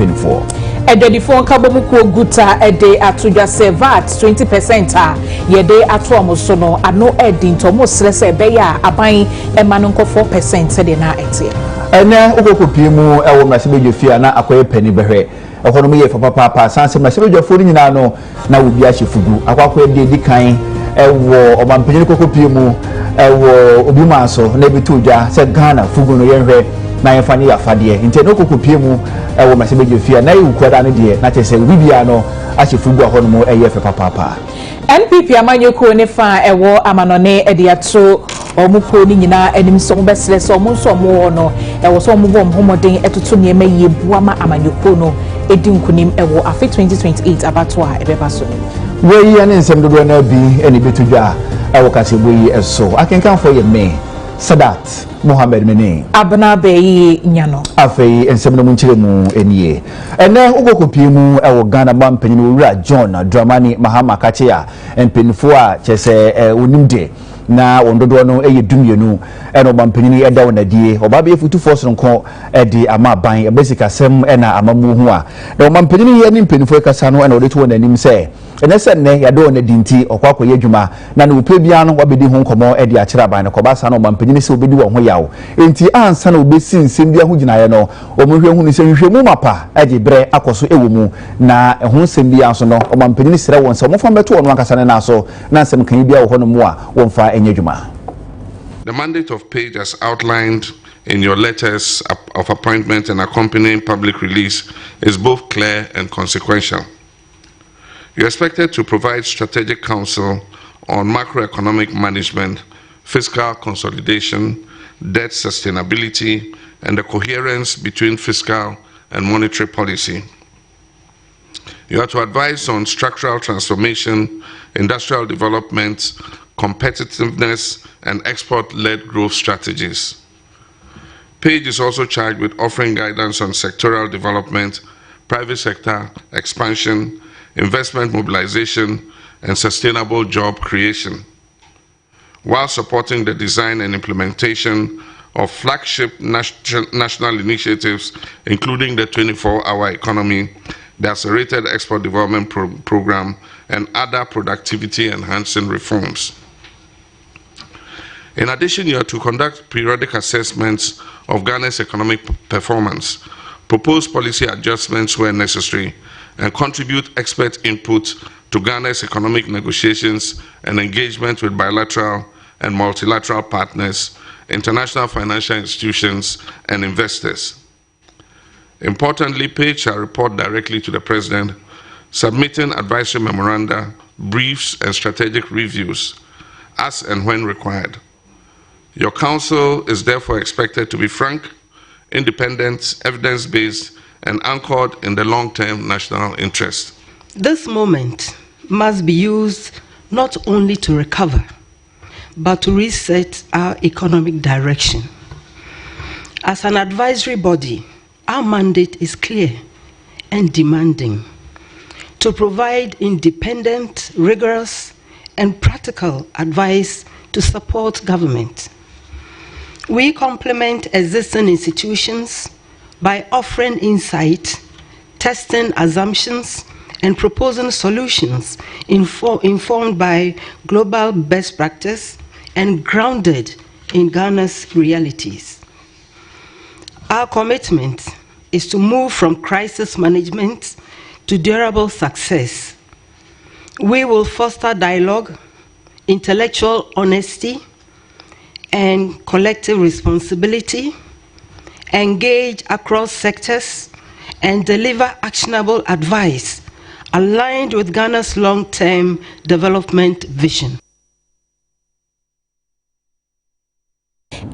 penifo ededifo kabomuko guta ede atuja sevat 20% yede atuomo so no ano edinto mo srese beya aban emanonko 4% de na ete ene okokopie mu ewo mrasebejefia na akoye pani behwe ekono mo ye papa sanse mrasebejefo ni nyina no na obi ahye fugu akwakoye de kan ewo omampenye kokopie mu ewo obi maso na bitudwa se Ghana fugu no yenhwe na yefani yafade nti no kokopie mu ewo mrasebejefia na yukwada ne de na chese bibia no ahye fugu ahono mo eye papa NPP amanyoko ne fa ewo amanone ediato omuko ni nyina enim so besle so omunso mo no ewo so omugo mhomoden etoto ne ma yebuama amanyoko no edinkunim ewo afi 2028 abato a ebeba so we ya ne nsem dodo na bi eni betudwa ewo kasebo yi eso akenkan fo ye me Sadat Mohammed Mene abna beyi nyano afei ensem no munchire mu enie ene ugokopie mu ewo Ghana mampanyi owura John Dramani Mahama Kachia empenifo a chese onimde na wondodo no dumienu eno mampanyi eda wonadie obabe efutu force nko edi ama ban ebesika sem ena amamu hu a na mampanyi ye ni mpenifo kasa no ena odeto wonanim se ene se ne yado na dinti okwakọ ye dwuma na ne upe bia no wabedi ho nkomo edi akira ban no kobasa na mampanyi se obedi wo ho yawo enti ansa na obesi nsem bia ho ginaye no omohwe hu ni se hwehwemu mapa agi bre akoso ewo mu na ho nsem bia so no mampanyi sere won se omofo beto won akasa ne na so na nsem kan bia wo ho no mu a wonfa enye dwuma. The mandate of Page as outlined in your letters of appointment and accompanying public release is both clear and consequential. You're expected to provide strategic counsel on macroeconomic management, fiscal consolidation, debt sustainability, and the coherence between fiscal and monetary policy. You are to advise on structural transformation, industrial development, competitiveness, and export-led growth strategies. Page is also charged with offering guidance on sectoral development, private sector expansion, investment mobilization, and sustainable job creation, while supporting the design and implementation of flagship national initiatives, including the 24-hour economy, the Accelerated Export Development Program, and other productivity-enhancing reforms. In addition, you are to conduct periodic assessments of Ghana's economic performance, propose policy adjustments where necessary, and contribute expert input to Ghana's economic negotiations and engagement with bilateral and multilateral partners, international financial institutions, and investors. Importantly, Page shall report directly to the President, submitting advisory memoranda, briefs, and strategic reviews as and when required. Your counsel is therefore expected to be frank, independent, evidence-based, and anchored in the long-term national interest. This moment must be used not only to recover, but to reset our economic direction. As an advisory body, our mandate is clear and demanding: to provide independent, rigorous, and practical advice to support government. We complement existing institutions by offering insight, testing assumptions, and proposing solutions informed by global best practice and grounded in Ghana's realities. Our commitment is to move from crisis management to durable success. We will foster dialogue, intellectual honesty, and collective responsibility, engage across sectors, and deliver actionable advice aligned with Ghana's long-term development vision.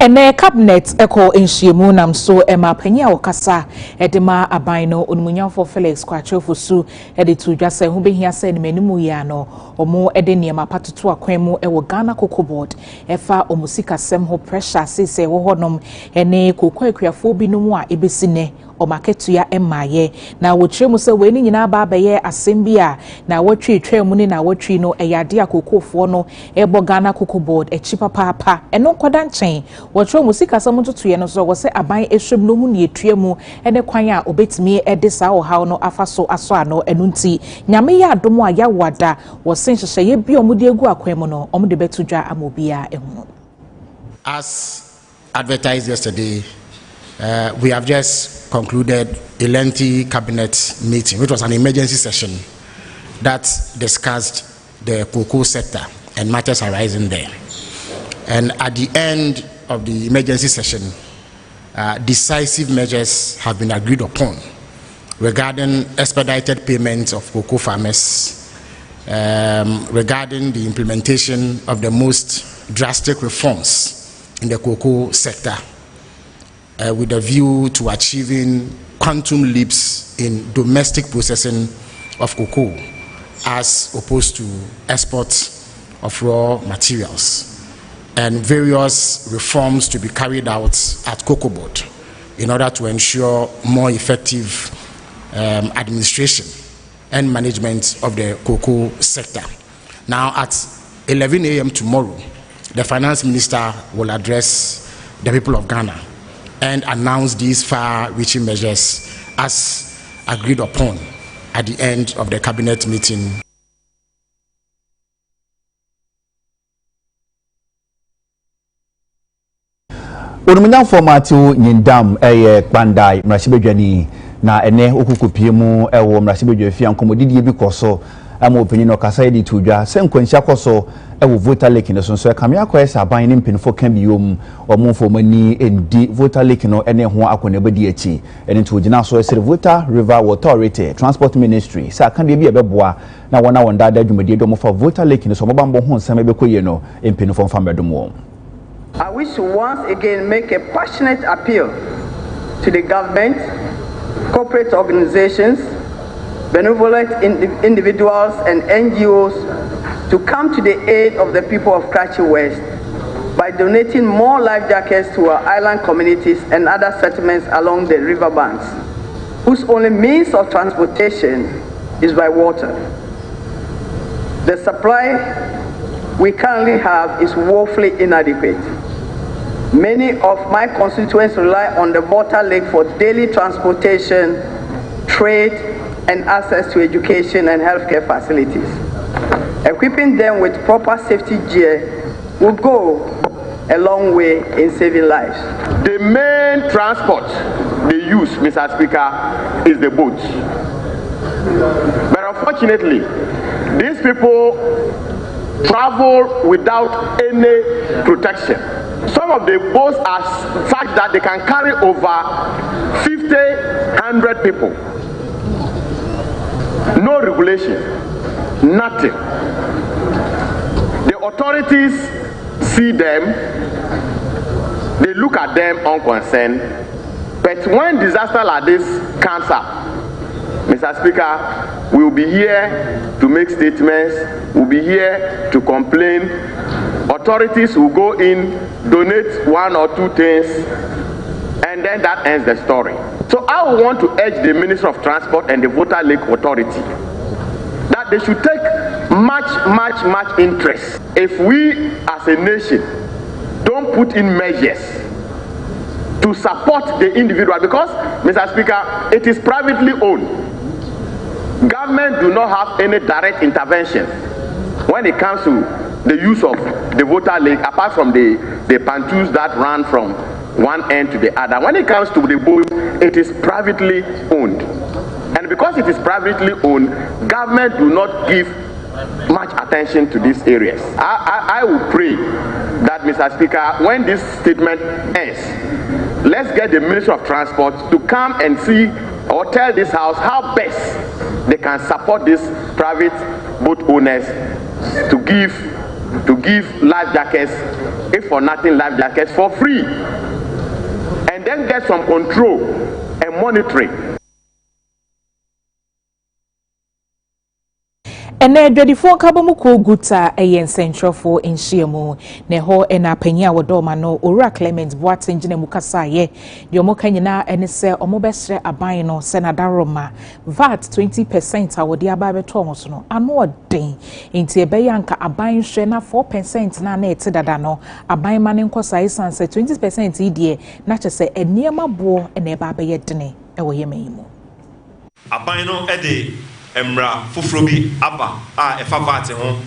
Ene cabinet eko enhyiemu nam so ema panya okasa edema aban no onumunyafo Felix Kwachofosu ede tudwa se ho behia se ne manimu ya no omo ede niema patoto akwemu ewo Ghana Cocoa Board efa omusika sem ho pressure se wo honom ene kokwakuafo bi no mu a ebesine omaketua emaye na wokyerɛ mu sɛ we ni nyina ba bɛyɛ asɛm bi a na wotwi twɛ mu ne na wotwi no ɛyade akokofo no ɛbɔ Ghana Cocoa Board echi papa ɛno nkoda nkyɛn wokyerɛ mu sikasɛm ntotoye no so wɔ sɛ aban ehwem no mu ne etua mu ɛne kwan a obetimi ɛde saa ɔhaw no afa so aso ano ɛno nti nyame yɛ adom a yawada wɔ sen hyehyɛ bi ɔmo de egu akwan mu no ɔmo de betu dwa amobia ɛho. As advertised yesterday, we have just concluded a lengthy cabinet meeting, which was an emergency session that discussed the cocoa sector and matters arising there. And at the end of the emergency session, decisive measures have been agreed upon regarding expedited payments of cocoa farmers, regarding the implementation of the most drastic reforms in the cocoa sector, with a view to achieving quantum leaps in domestic processing of cocoa as opposed to export of raw materials, and various reforms to be carried out at Cocoa Board in order to ensure more effective administration and management of the cocoa sector. Now at 11 a.m. tomorrow, the finance minister will address the people of Ghana and announce these far-reaching measures as agreed upon at the end of the cabinet meeting. Onumunyam formato nyindam bandai mrashibedwani na ene okukupie mu ewo mrashibedwa fi ankomodidie bi koso ama opini no kasa yedi tudwa se nkwanhia koso ewo Volta Lake no so kamia kwa esa ban ne mpinfo kan biom omumfo mani endi Volta Lake no ene ho akona bedi achi ene nti ogina so esere Volta River Water Authority Transport Ministry sa kan de bi ebeboa na wona wonda da dwumadie do mo fa Volta Lake no so mobambo ho nsam ebekoye no mpinfo mfa medomo. I wish to once again make a passionate appeal to the government, corporate organizations, benevolent individuals and NGOs to come to the aid of the people of Karachi West by donating more life jackets to our island communities and other settlements along the riverbanks, whose only means of transportation is by water. The supply we currently have is woefully inadequate. Many of my constituents rely on the Volta Lake for daily transportation, trade, and access to education and healthcare facilities. Equipping them with proper safety gear will go a long way in saving lives. The main transport they use, Mr. Speaker, is the boats. But unfortunately, these people travel without any protection. Some of the boats are such that they can carry over 100 people. No regulation, nothing. The authorities see them, they look at them unconcerned, but when disaster like this comes up, Mr. Speaker, we'll be here to make statements, we'll be here to complain. Authorities will go in, donate one or two things, and then that ends the story. So I want to urge the Minister of Transport and the Volta Lake Authority that they should take much interest. If we as a nation don't put in measures to support the individual, because, Mr. Speaker, it is privately owned. Government do not have any direct intervention when it comes to the use of the Volta Lake, apart from the pontoons that run from one end to the other. When it comes to the boat, it is privately owned. And because it is privately owned, government do not give much attention to these areas. I would pray that, Mr. Speaker, when this statement ends, let's get the Ministry of Transport to come and see or tell this House how best they can support these private boat owners to give life jackets, if for nothing, life jackets for free, and then get some control and monitoring. Ene dwadifo kabomu ko guta eyen centralfo enhyiamu ne ho ena panya wodoma no Owura Clement Boate ngine mukasa ye de omo kanyina ene se omo besre aban no senadaroma VAT 20% awodi aba beto omo so no ano odin enti ebeyanka aban hwe na 4% na ete dada no aban mane nkosa isanse 20% idie na chese eniema bo ene eba be yedene ewo yemeyimu aban no ede Emra Fufrobi Abba Efa VAT ho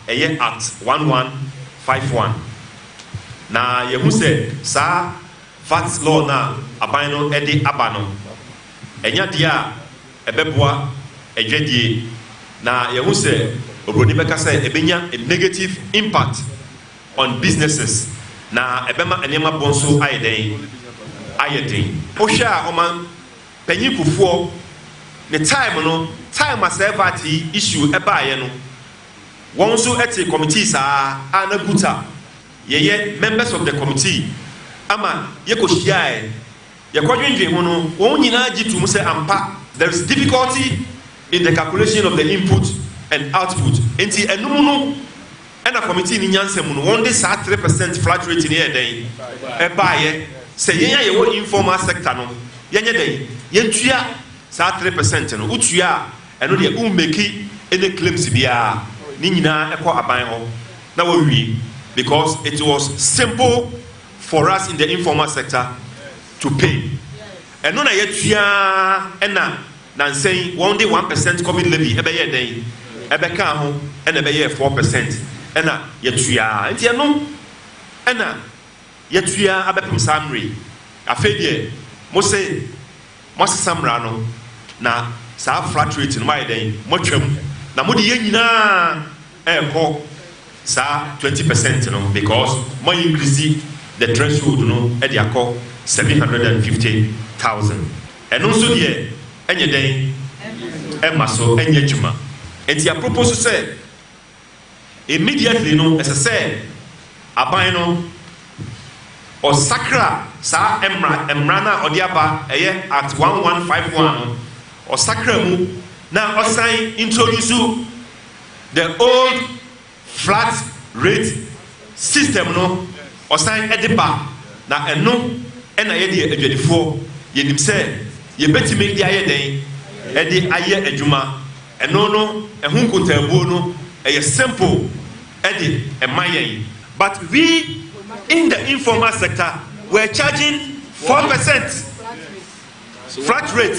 eye at 1151 na yehu se sa VAT law na aban no ede aba no enya dia ebeboa edwedie na yehu se obroni beka se ebenya a negative impact on businesses na ebema enema bonso ayeden ohwa oman panyikufuo the time as ever issue ebaye no won so eti committees na guta ye members of the committee ama ye ko hia ye kwadwenwe ho no won nyina gitum se ampa there is difficulty in the calculation of the input and output enti enum no na committee ni nyansem no won dey 3% flat rate ni eden ebaye se yen ye wo informal sector no yenye den yentua sa 3% no utua eno de ummeki any claims bia ni nyina ekọ aban ho na we because it was simple for us in the informal sector to pay eno na yetua ena nansen one day 1% COVID levy ebe ye den ebe ka ho ena ebe ye 4% ena yetua enti eno ena yetua abepem samre afedie mo samra no na sa flat rate no mai den motwam na modi ye nyina eko sa 20% no because mo increase the threshold no e dey akọ 750,000 eno so de enye den e maso enye djuma enti a propose say immediately no say aban no o sakra sa emra na odiaba eye at 1151 or sacramu now osign introduce the old flat rate system no osign ediba na eno ena ye de adwadifo yenim se ye betime de aye den edi aye adwuma eno no ehun kontabuo no eye simple edi emayen but we in the informal sector we're charging 4% flat rate.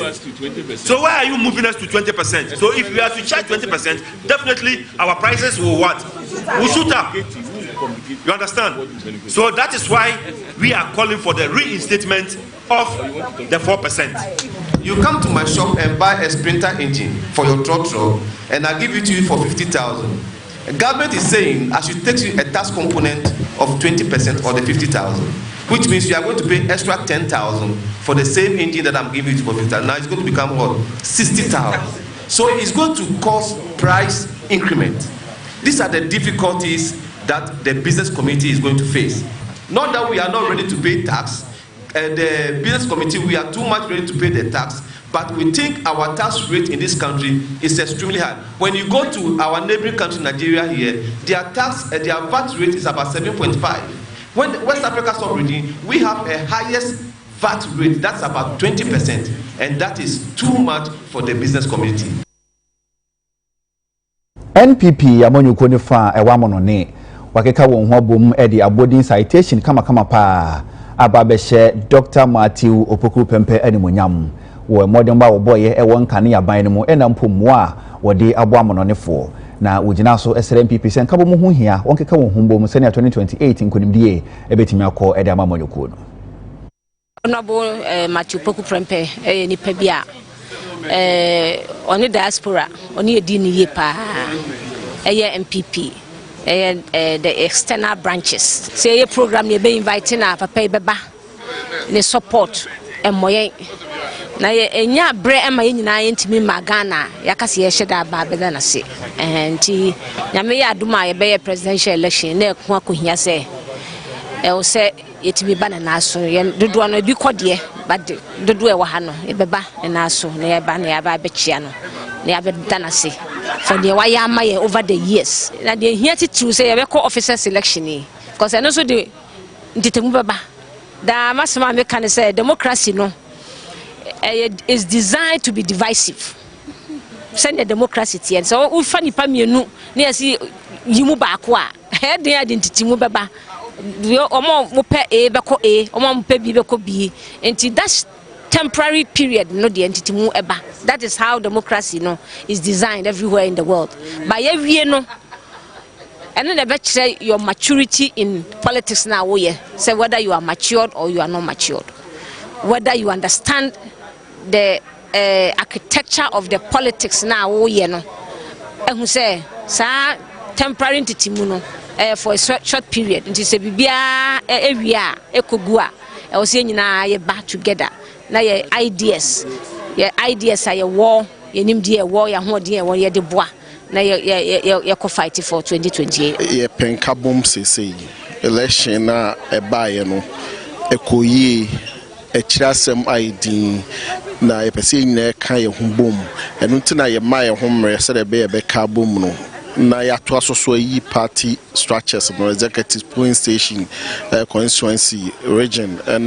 So why are you moving us to 20%? So if we are to charge 20%, definitely our prices will what? Will shoot up. You understand? So that is why we are calling for the reinstatement of the 4%. You come to my shop and buy a Sprinter engine for your truck, and I give it to you for 50,000. The government is saying I should take you a tax component of 20% or the 50,000, which means you are going to pay extra 10,000 for the same engine that I'm giving you for 50,000. Now it's going to become what? 60,000. So it's going to cause price increment. These are the difficulties that the business community is going to face. Not that we are not ready to pay tax. The business committee, we are too much ready to pay the tax, but we think our tax rate in this country is extremely high. When you go to our neighboring country, Nigeria here, their VAT rate is about 7.5. When West Africa stop reading, we have a highest VAT rate, that's about 20%, and that is too much for the business community. NPP amonyuko ne fa ewa monone wakeka won ho bom e di abodin citation kama pa ababehye Dr. Matthew Opokuru Pempe animonyam wo modern ba wo boye e won kane aban ne mu e na mpomu a wo di abo amononefo na wogina so SR NPP sen kabo mu ho hia won keka won ho bom sene 2028 nkonimdie e betimi akọ e di amamonyuko no Honorable Matthew Opokuru Pempe e nipa bia on the diaspora on the DNI pa MPP the external branches say a program you be inviting our papa beba the support and moye na enya bre ema nyina yentimi magana yakase ye hyeda ba beda na se enti nyame ya aduma ye be presidential election na ekwa kohia se o se yetimi ba na aso ye dodo no bi kodie bade dodo e wa ha no e beba na aso na ye ba na ya ba be chia no na ya be dana se for the wayama over the years. Now they here to say we call officer selection because I know so the baba. The masama me can say democracy no is designed to be divisive. Send the democracy and so we find nipa mienu na yesi yimu baako a head the identity mu baba omo mo pe a beko a omo mo pe b beko b enti that temporary period no the entity mu eba. That is how democracy no is designed everywhere in the world. By every no and then the say your maturity in politics now say whether you are matured or you are not matured, whether you understand the architecture of the politics now no and who say sa temporary entity mu no for a short period until say bibia area ekogua e o say nyina ye back together na your ideas are your war ye nim de war ya ho de ye de boa na ye ko fight for 2028 ye penka bom sese election na e bae no ekoyi echirasem ID na ye pese nyina ka ye ho bom enu ntina ye ma ye ho mre se de be ka bom no na ya to asoso yi party structures no executive polling station constituency region and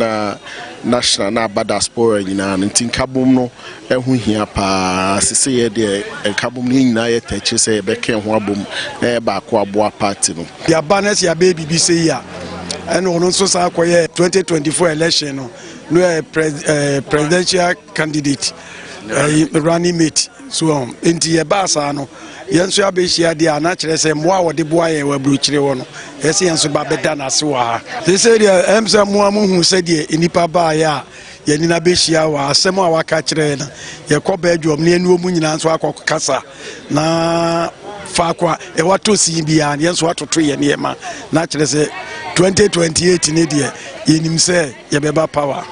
national na diaspora nyina ntin kabom no ehu hia pa sese ye de kabom ni nyina ye tachi se be ken ho abom na ba ko aboa party no ya banes ya baby bi se ya and ono so sa akoye 2024 election no presidential candidate running mate so enti ye ba sa no yenso abehia de ana kire se moa wode boa ye wa bruchire wo no yesi yenso ba beda na se wa se se de emse moa mu hu se de enipa ba ya ye ni na behia wa asem a waka kire na ye ko ba adwom ne enu mu nyina nso akokasa na fa kwa e wato si bia yenso atoto ye ne ma na kire se 2028 ne de yenim se ye beba power.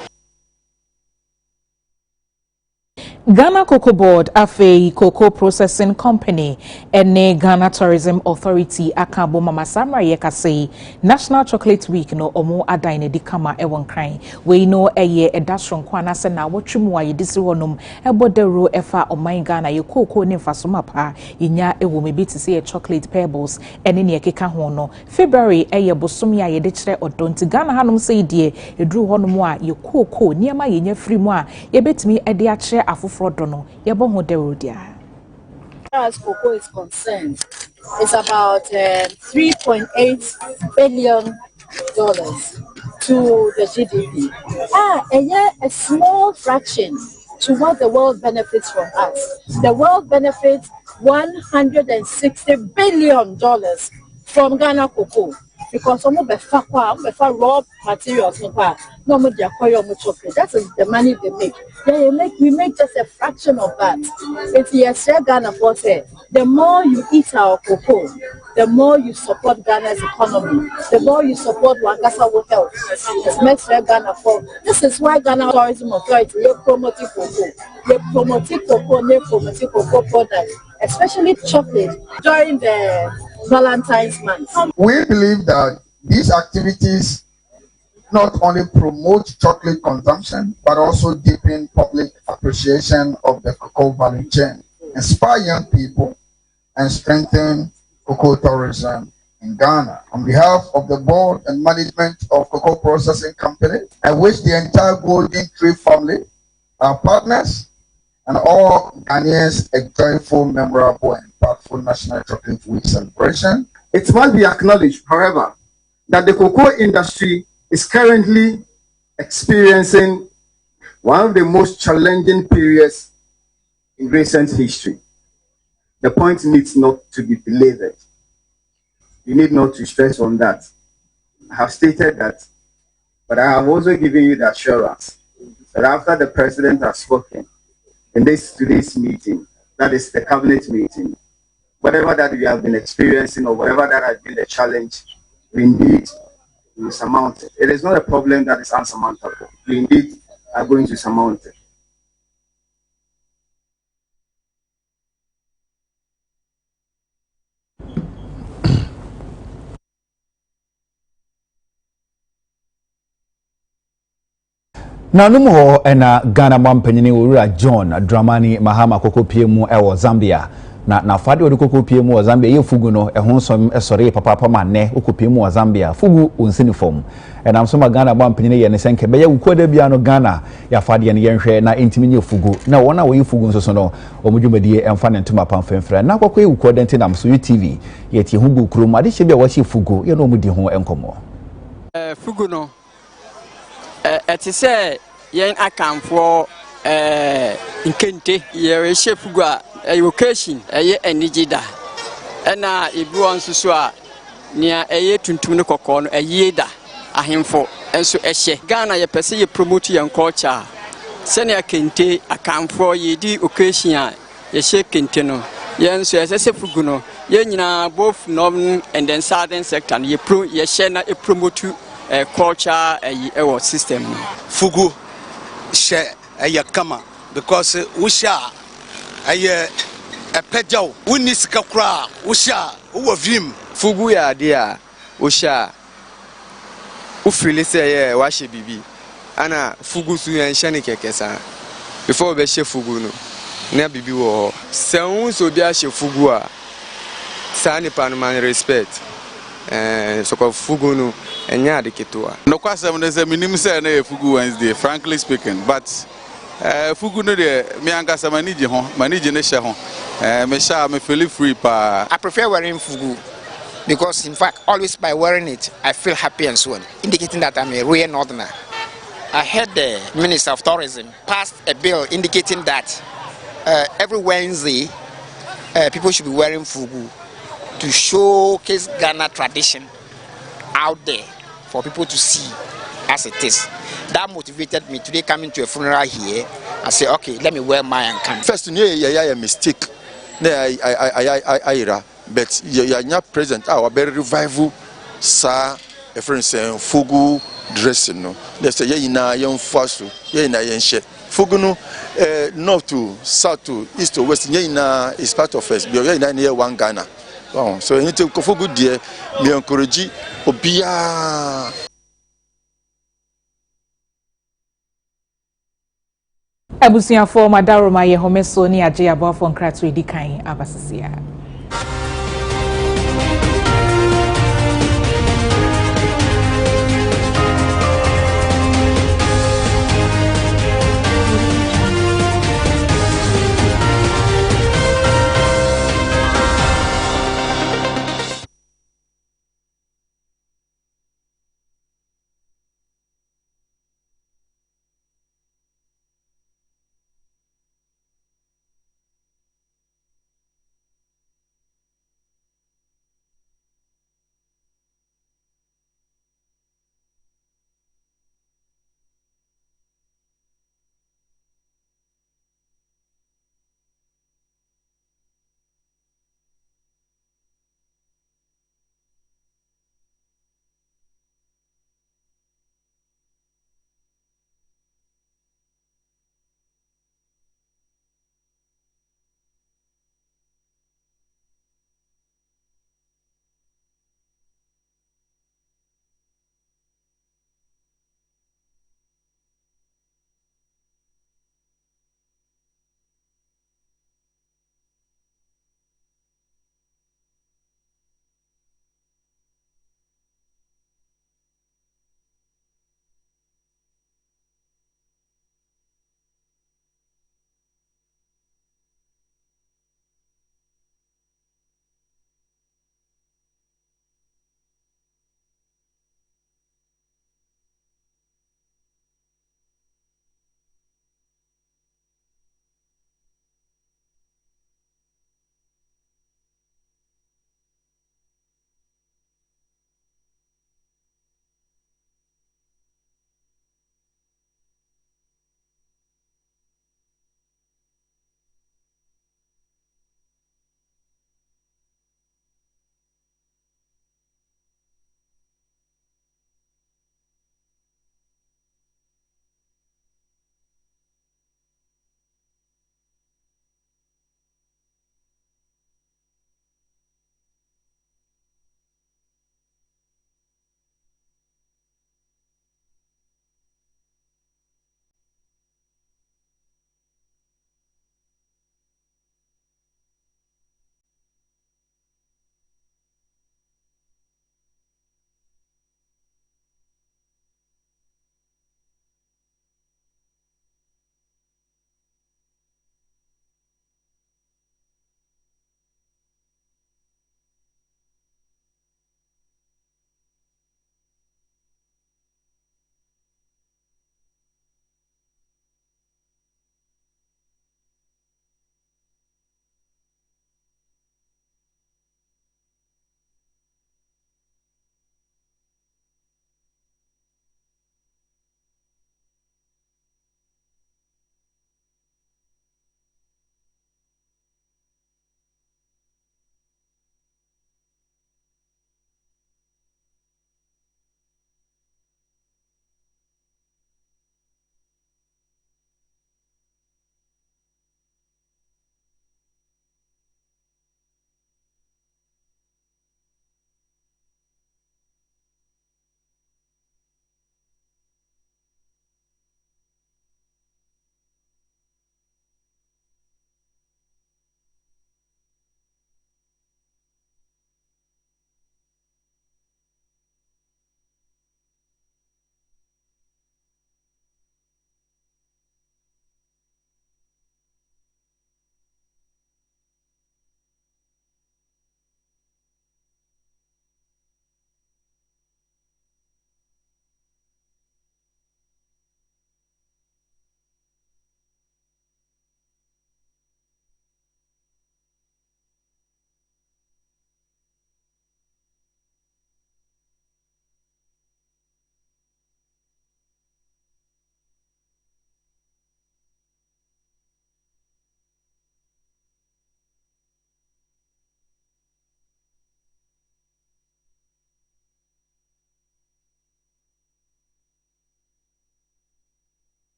Ghana Cocoa Board, Afe Cocoa Processing Company, and Ghana Tourism Authority, Akabo Mama Samra Yekase, National Chocolate Week, no Omo Adaine Dikama Ewon Crying. We know a year a dash from Kwana Sena, what Chumwa, Yedisronum, Ebodero, Efa, or my Ghana, your cocoa Nefasumapa, Inya Ewo, maybe to see a chocolate pebbles, and in Yakeka Hono. February, a year Bosumia, Yeditre or don't Ghana Hanum say, dear, you drew Honomoa, your cocoa, near my Yenya Frimoa, ye bet me a dear chair afu frodono, ye bon hoderodia. As cocoa is concerned, it's about $3.8 billion to the GDP. And yet a small fraction to what the world benefits from us. The world benefits $160 billion from Ghana cocoa. Because some of the raw materials, no more chocolate. That is the money they make. We make just a fraction of that. It's yes, Ghana for say, the more you eat our cocoa, the more you support Ghana's economy, the more you support Wangasa health. It's makes Ghana for. This is why Ghana Tourism Authority they promote cocoa. They promote cocoa products, especially chocolate during the Valentine's month. We believe that these activities not only promote chocolate consumption, but also deepen public appreciation of the cocoa value chain, inspire young people, and strengthen cocoa tourism in Ghana. On behalf of the board and management of Cocoa Processing Company, I wish the entire Golden Tree family, our partners, and all Ghanaians a joyful, memorable, and impactful National Chocolate Week celebration. It must be acknowledged, however, that the cocoa industry is currently experiencing one of the most challenging periods in recent history. The point needs not to be belabored. You need not to stress on that. I have stated that, but I have also given you the assurance that after the president has spoken in today's meeting, that is the cabinet meeting, whatever that we have been experiencing or whatever that has been the challenge, we indeed will surmount it. It is not a problem that is unsurmountable. We indeed are going to surmount it. Na numo ena Ghana mwampanyini Ura John Dramani Mahama Koko PMU ewo Zambia na fade odi kokɔ pie mu Zambia ye fugu no ɛho nsom ɛsɔre papa ma ne okɔ pie mu Zambia fugu onsini fom ɛnam so ma Ghana ba mpanyine ye ne senke bɛyɛ wukoda bia no Ghana ya fade ye ne yɛnhwɛ na intimi nye fugu na wɔna wɔyi fugu nso so no ɔmudwumadie ɛmfa ne ntoma pamfemfra na kwakɔ ye wukoda nti nam so TV ye tie hu bu krom ade hye bia wɔhye fugu ye no ɔmudi ho ɛnkɔmɔ fugu no ɛte sɛ yɛn akamfo nkente yɛre hye fugu a occasion enigida ena ebi won so a nia tuntum ne kokko no da ahemfo enso ehye Ghana ye pese ye promote your culture sene kente akamfo ye di occasion a ye hye kente no ye enso esese fugu no ye nyina both northern and then southern sector ye share na promote culture our system fugu she kama because we share aye epejaw woni sika kura wo sha wo vim fugu ya dia wo sha wo feel say ye wa hye bibi ana fugu su yan hye ne kekesa before be hye fugu no na bibi wo se won so bi a hye fugu a sa ni pa no man respect so ko fugu no enya de ketoa no kwasem ne se minim se na ye fugu Wednesday frankly speaking but fugu no de me angasa manage ho manage ne hye ho me sha me feel free pa. I prefer wearing fugu because in fact always by wearing it I feel happy and so on, indicating that I'm a real northerner. I heard the Minister of Tourism passed a bill indicating that every Wednesday people should be wearing fugu to showcase Ghana tradition out there for people to see as it is. That motivated me today coming to a funeral here. I say, okay, let me wear mine and come. First, a mistake. But you're present. Our very revival, sir, a friend saying fugu dressing. No, they say, yeah, na young fasu, yeah, na young shit. Fugu no, north to south to east to west, yeah, na is part of us. You're na near one Ghana. Oh, so you need to go fugu dear, me encourage obia. Abusiafo madaroma ye homeso ni aje abafo nkratu edikan abasisia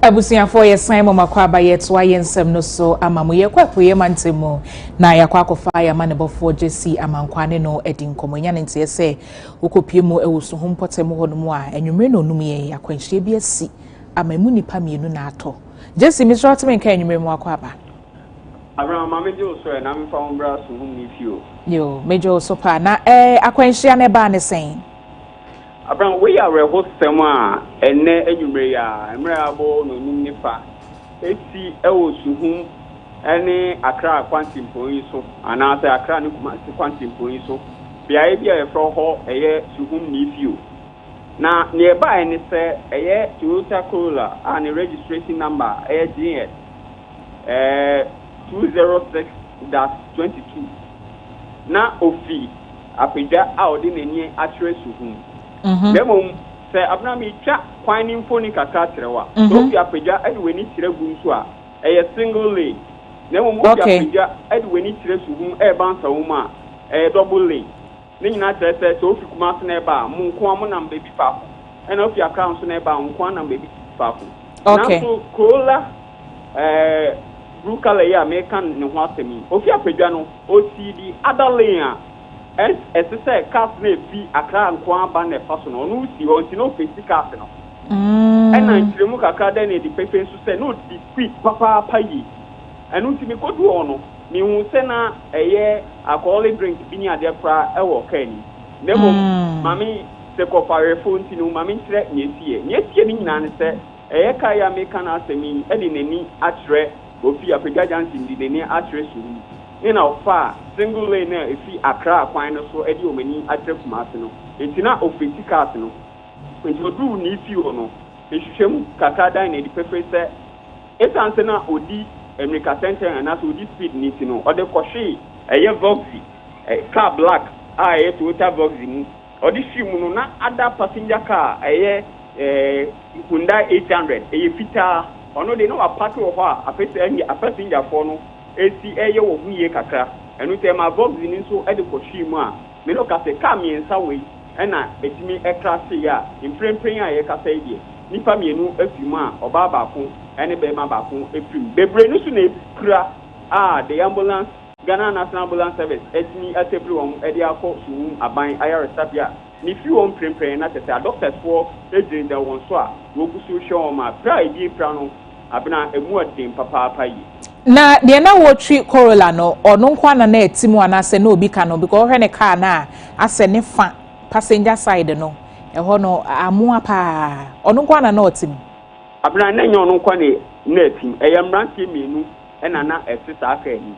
Abusiafo ye san mo makwaba ye to aye nsem no so amamu ye kwapo ye mantemu na yakwa akofa ya manebofo jesi amankwane no edi nkomonya ne ntie se ukopie mu ewusu ho mpotemu honom a enwumre no num ye yakwanhye bi asi amamu nipa mienu na ato jesi mi so atime nka enwumre mu akwaba Abraham mamejo so na mfa ombra so hum ni fio yo mejo so pa na akwanhye ne ba ne sen Abraham we are hostem a ene enwumre ya emre abo no num nipa esi ewosu hum ene akra kwantimpo yi so ana se akra ne kuma se kwantimpo yi so bia e bia e fro ho eye suhum ni fio na nearby ene se eye Toyota Corolla and registration number eye GS 206-22 na ofi apeda a odi nani atre suhum Demo se abna mi twa kwan ni mfoni kaka trewa so fi apagya ade weni tire gu nso a eye single lane demo mo fi apagya ade weni tire suhum e bansa wo ma double lane ni nyina tire se so fi kuma so na ba mo nko am na mbebi paako e na fi account so na ba nko na mbebi paako na so Corolla blue color ya American ne ho asemi o fi apagya no o si di other lane a say cars na fi akra nko aba na faso no no si o nti no fesi cars no na ntiremu kakra da na di pepe nso say no di speed papa payi enu nti me kodu ono mi hu se na eye alcoholic drink bi ni ade pra e wo kani nemo mami se ko fare phone ti no mami ntre nyesie ni nyina ne se eye ka ya meka na asemi e di nani atre ofi apega jantin di nani atre suru ina ofa single lane na efi akra kwan no so edi omani atrefumase no etina ofeti cars no enti odu ni fi no ehwehwem kaka dan na di pepe se etanse na odi America center na so odi speed ni ti no ode kohwe eye Voxy car black eye Toyota Voxy ni odi film no na other passenger car eye Hyundai 800 eye fita ono de no apart wo ho a passenger for no esi eye wo huye kakra enu tema Voxy ni so ede kohwe mu a me no ka se car miensa we na etimi ekrase ya imprempren a ye kasa ide nipa mienu afimu a oba baako ene be ma baako efim bebre no so na ekura the ambulance Ghana National Ambulance Service etimi atebri won ede akọ suhum aban ayaresabia ni fi won prempren na tete doctors for ejin da won so a wo gusu hwe ma pra edi pra no abena emu adin papa yi na de na wo twi Corolla no ono nkwa na etimu anase na obi ka no because hwe ne car na ase ne fa passenger side no eho no amua pa ono nkwa na otim abena na nyo ono nkwa na etim eyamrantie mienu ena na esisa aka ni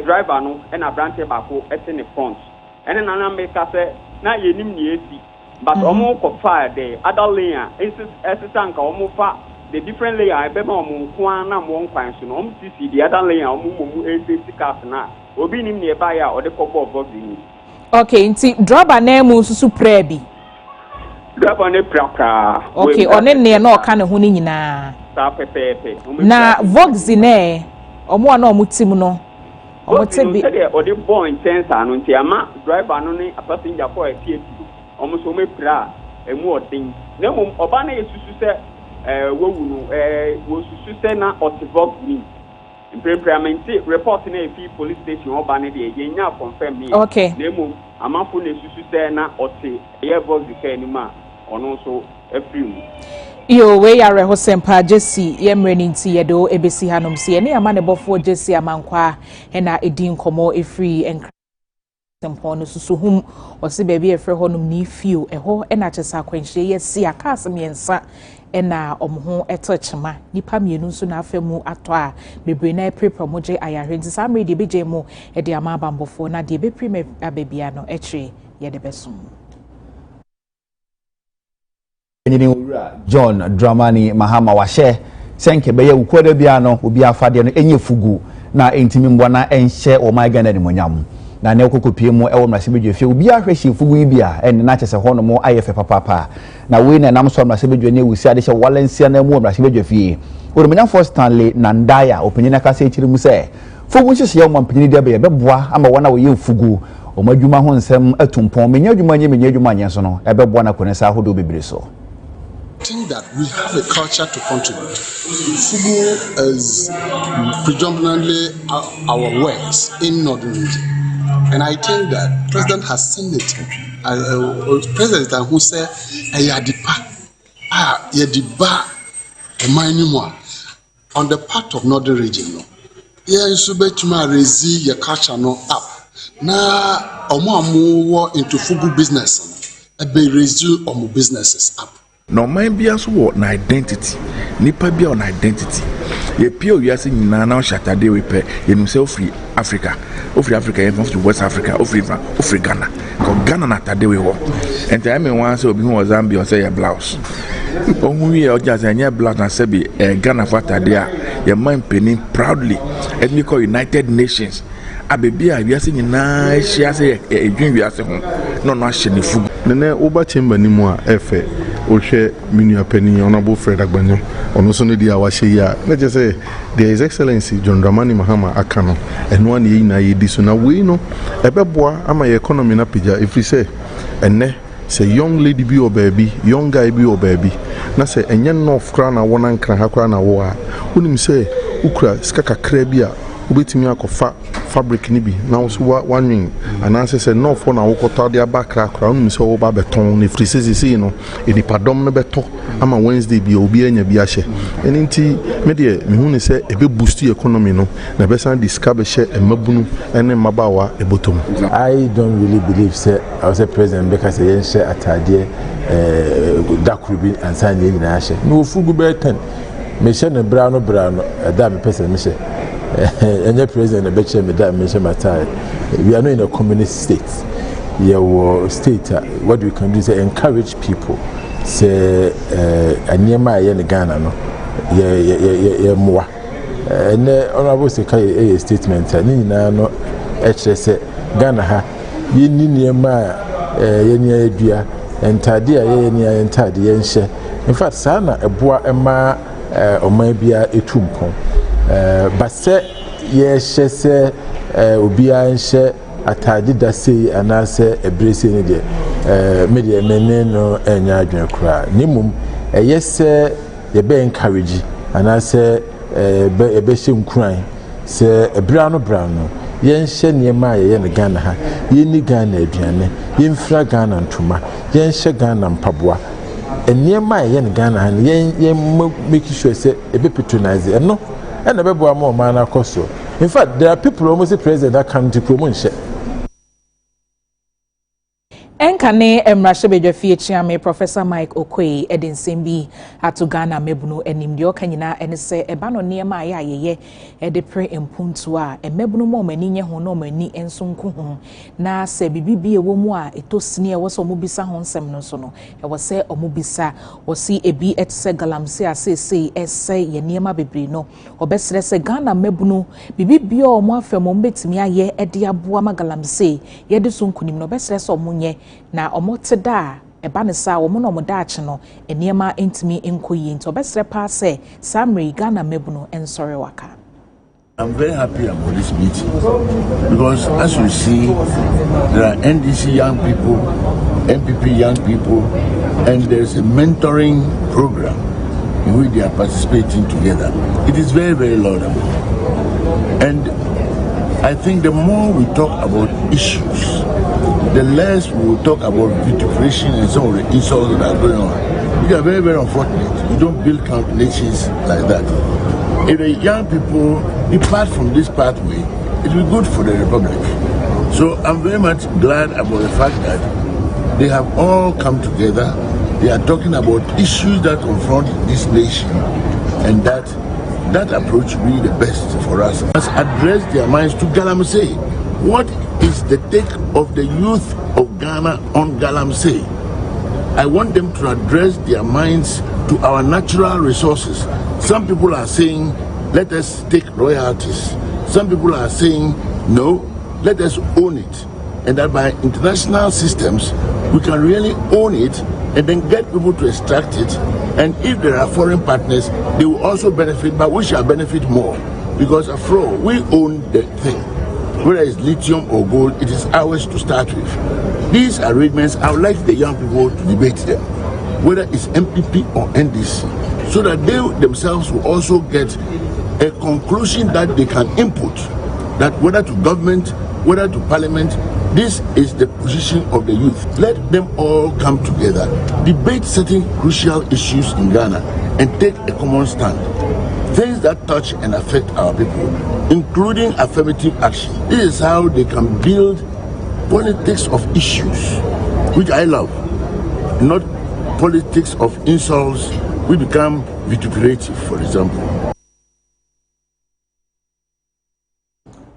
driver no ena brantie bako ete ne front ena na make say na yenim ni esi but omo ko fire the other lane esisa nka omo fa the different layer ebema omo nko na mo nkwan so no omo tisi the other layer omo momu safety cars na obi nim ne ba ya ode kobo Voxy ni okay nti driver na mu susu prebi driver ne prakra okay one ne na oka ne ho ni nyina sa pepepe na Voxy ne omo na omo tim no omo tebi ode boy intense anu nti ama driver no ne passenger for eti omo so me pra emu odin na mum oba na yesusu se wowu no wo susu se na Voxy ni implementate report na efi police station oba na de yenya confirm me okay na mum amafo na susu se na Voxy ka ni ma ono so efrim yo we ya reho sempa jesi yemre ni nti yedo ebesi hanom se ne ama ne bofo jesi amankwa na edi nkomo efri enkra sempo no susu hum ose baby efre honom ni fio eho na chesa kwanhye yesi akas miensa na omho etochema nipa mienu nso na afemu ato a bebre na prepromoje ayare nti samre de beje mu e de ama bambofo na de be prime abebia no etwe ye de besum John Dramani Mahama wahye senke beye ukwede bia no obi afade no enye fugu na entimi mbona enhye o my Ghana ni monyam na ne okokopie mu ewo mrasebedwe fie obi ahwehye fugu yi bia en na chese hono mo ayefe papa na we na nam so mrasebedwe ne wusi ade hye walensia na mu mrasebedwe fie orumenya for Stanley Nandaya opanyina ka se ekiri mu se fugu hye ye mo mpanyini de be beboa ama wona wo ye fugu o madwuma ho nsem atumpon menya adwuma nye so no ebeboa na konesa hodo bebre so think that we have a culture to contribute. Fugu is predominantly our works in Northern region. And I think that President has seen it. President who said, on the part of Northern region, no. Yeah, so bet you raise your culture no up. Now, more into Fugu business, be raise your businesses up. No mind be as what an identity. Nipa be an identity. Ye pure we are saying now Saturday we pay himself free Africa. Free Africa, even to West Africa, free Ghana. Because Ghana na Saturday we walk. And I mean once we be was Zambia say a blouse. When we are just a blouse and say be Ghana for Saturday, your mind penning proudly. And we call United Nations. Abebia we are saying na she say a dream we are saying no sheni Fugu. Nene oba chamber ni mo efe ohwe minua pani honorable Fred Agbanyo ono so no dia wa hye ya na je say there is excellency John Dramani Mahama aka no eno an yi na ye di so na we no ebeboa ama ye economy na pija if say enne say young lady bi or baby young guy bi or baby na say enye north kra na wona nkra ha kra na wo a unim say ukra ska kakra bi a ubetimi akofa fabric ni bi na so wanwin ananse se no for na wokota dia bakra kra unim se wo ba beton ne frisisi no enipadom no beto ama Wednesday bi obi anya bi ahye eninti me de me hu ne se ebe boost economy no na besan discover she emabunu ene mabawa ebotom. I don't really believe say I was a president because say yen share atade dakurubi ansan ye nyina ahye no Fugu be 10 me she ne bra no da me person me she any president a better me that mention my time. We are not in a communist state. State what we can do is encourage people. Say anyema ye Ghana no ye moa. And honorable say a statement ni na no say Ghana ha ye ni niema ye ni adua entade ye ni entade ye nhye. In fact sana eboa ema oman bia etumpon. But say yes, say Ubia and share atade da say and I say a bracing media meneno and yardren cry. Nimum a yes, say ye be encourage and I say a besham crying, say a brano. Yen she near my yen Ghana ha, yen ni Ghana Diane, yen fra Ghana and Tuma, yen she Ghana and Pabua. And near my yen Ghana and yen make sure say a bit patronize it, no. And the baby more man akoso. In fact, there are people almost the president that come to promotion. Enkane Emrashebe Fiachiame Professor Mike Okoye Edin Sembi atu Ghana mebuno enimdio kanyina ene se ebano niema ya yeye ede pre empuntua emebuno mo mani nye ho no mani ensonku ho na se bibibi ewo mu a etosini ewo so mobisa ho nsem no so no ewo se omobisa osi ebi etse galamse asese ese ye niema bebre no obesre se Ghana mebuno bibibi o mo afemo mbetimi aye ede aboa magalamse ye de sonkunim no obesre se omunye na omoteda ebanisa wo no modache no eniema entimi enkoyi nto besre pa se Samri Ghana mebuno ensore waka. I'm very happy about this meeting because as you see there are NDC young people, MPP young people, and there's a mentoring program in which they are participating together. It is very, very laudable. And I think the more we talk about issues, the less we will talk about vituperation and some of the insults that are going on. Which are very, very unfortunate. You don't build calculations like that. If the young people depart from this pathway, it will be good for the Republic. So I'm very much glad about the fact that they have all come together. They are talking about issues that confront this nation, and that approach will be the best for us. Let's address their minds to Galamsey. What is the take of the youth of Ghana on Galamsey? I want them to address their minds to our natural resources. Some people are saying, let us take royalties. Some people are saying, no, let us own it. And that by international systems, we can really own it and then get people to extract it. And if there are foreign partners, they will also benefit, but we shall benefit more. Because after all, we own the thing. Whether it's lithium or gold, it is ours to start with. These arrangements, I would like the young people to debate them. whether it's MPP or NDC, so that they themselves will also get a conclusion that they can input, that whether to government, whether to parliament, this is the position of the youth. Let them all come together, debate certain crucial issues in Ghana, and take a common stand. Things that touch and affect our people, including affirmative action. This is how they can build politics of issues, which I love, not politics of insults. We become vituperative, for example.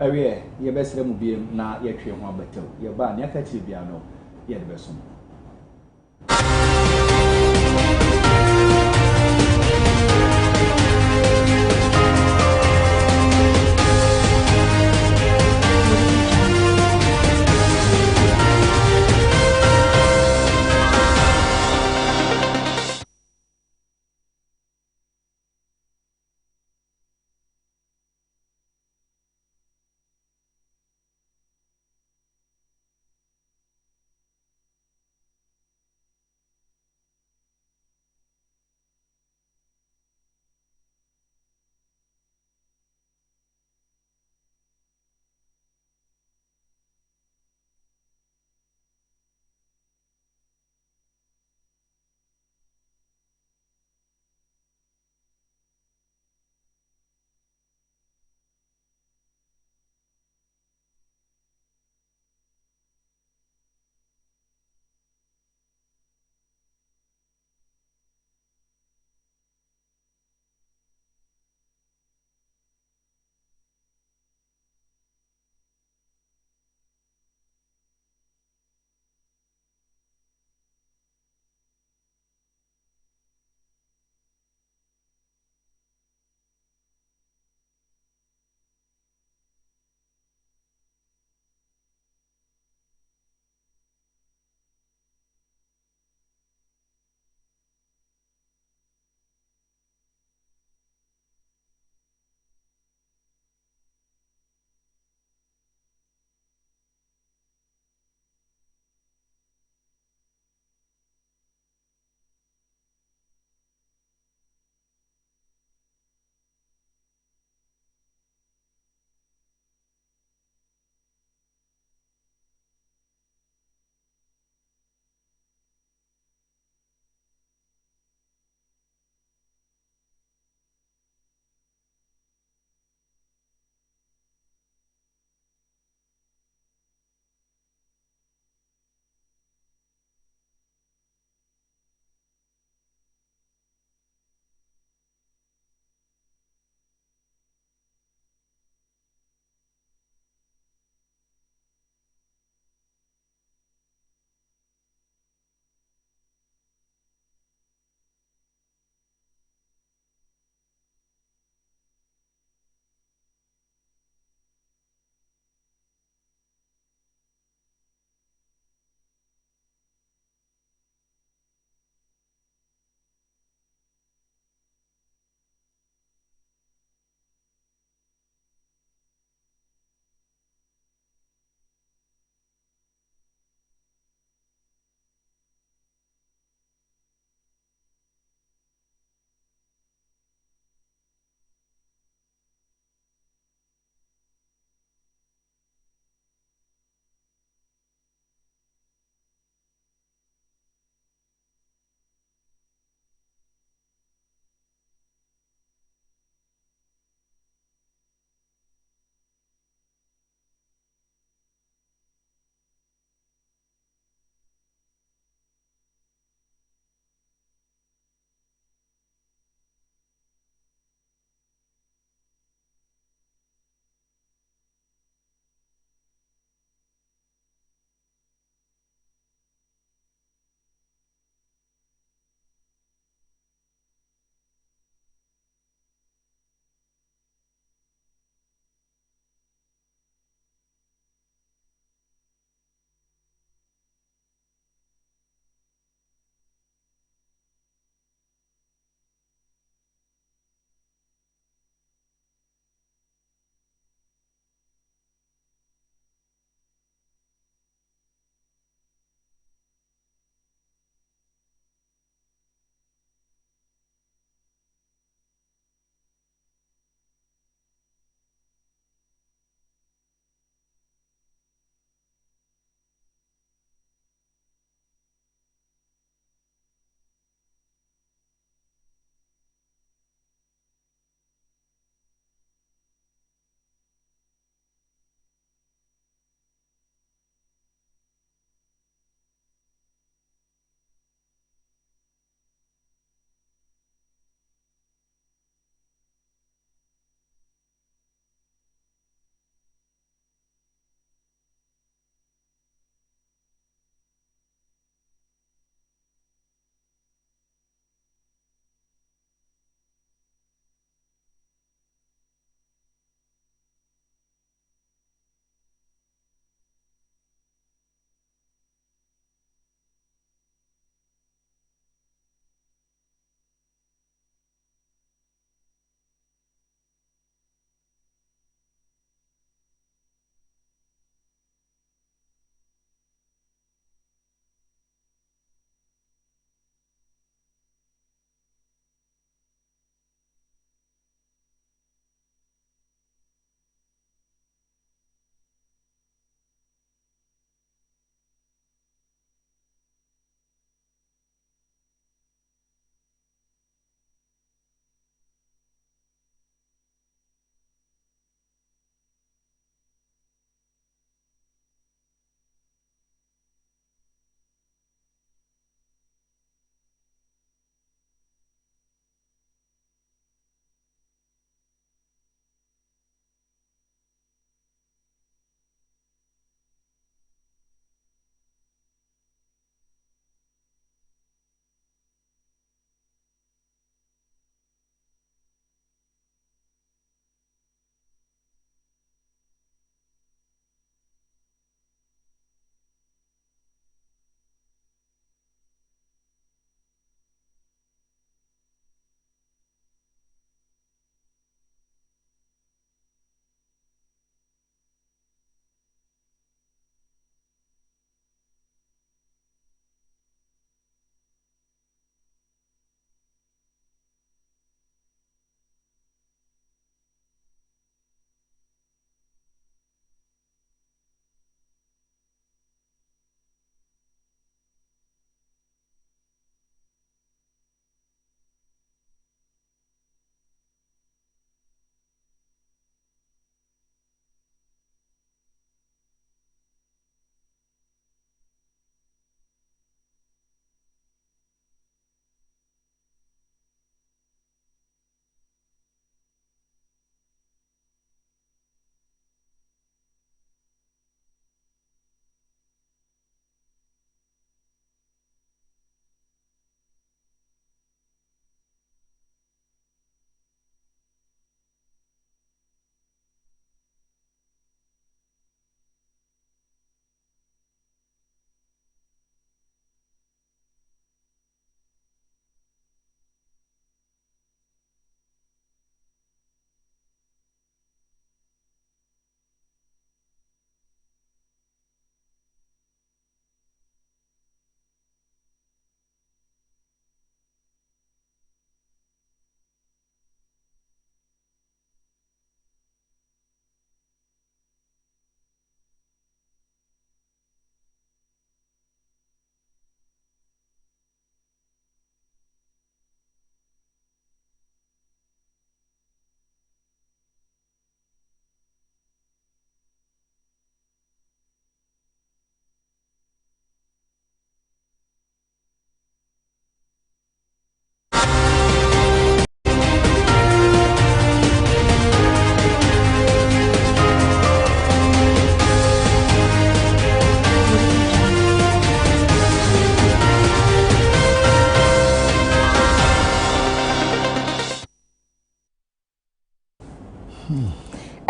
Awie ye besre mu biem na ye twe ho abatew ye ba ne aka ti bia no ye de beso.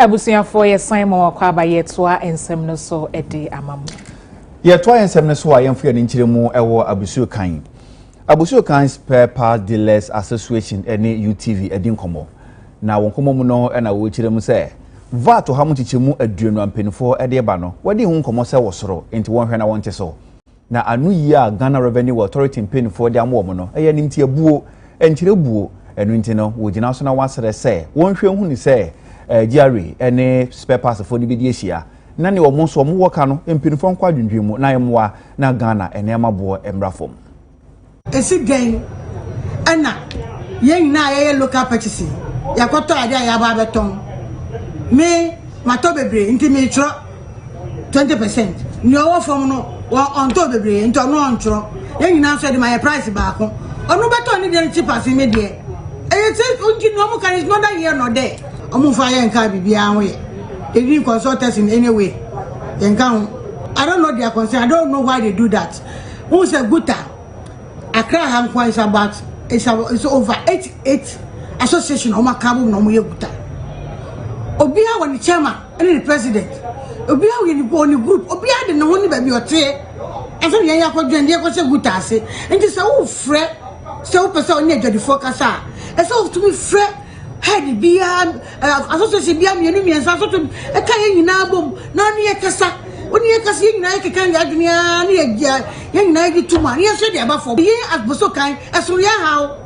Abusuafo ye Simon Wakwaba yetoa ensem no so edi amamu. Yetoa ensem no so a yemfo ne nkyiremu ewo abusuo kan. Abusuo kan Spare Part Dealers Association ene UTV edi nkomo. Na wonkomo mu no na wo kyiremu se VAT ha mu chichemu aduanu ampenfo ede ba no. Wadi hu nkomo se wosoro enti wonhwe na wonte so. Na anu yi a Ghana Revenue Authority mpenfo de amwo mu no eye nimti abuo enkyire buo enu nti no wo gina so na wasere se wonhwe hu ni se Jerry ene spare parts for ni bi ehia na ne omo so omo woka no empinifo nkwa adwendwemu na yemwa na Ghana ene amabo emrafom esi gen ana yen na ye local purchasing yakoto ade ya ba beton me mato bebre nti me tro 20% ni owo fom no on to bebre nti ono on tro yen na so de my price ba ko onu beton ni de cheapers me de e unti no mo kan is not that here no there omo fa yen ka bibia ho ye they consult us in any way yen kan I don't know their concern. I don't know why they do that. Who say guta Accra Hankwa is about it's over 88 association o makabu no mo ye guta obia woni chairman and the president obia we ni group obia de no woni ba bi ote aso yen yakwadwen de yakose guta ase enti se wo frɛ se wo pese oni adwadi focus a e se wo to me frɛ head bia association bia miensa so to e ka yen nyina bom na oni yakasa oni yakasa yen nyina yakeka ya dunia ni ya yen nyina yi tuma ni so de aba for ye asboso kan eso ya hawo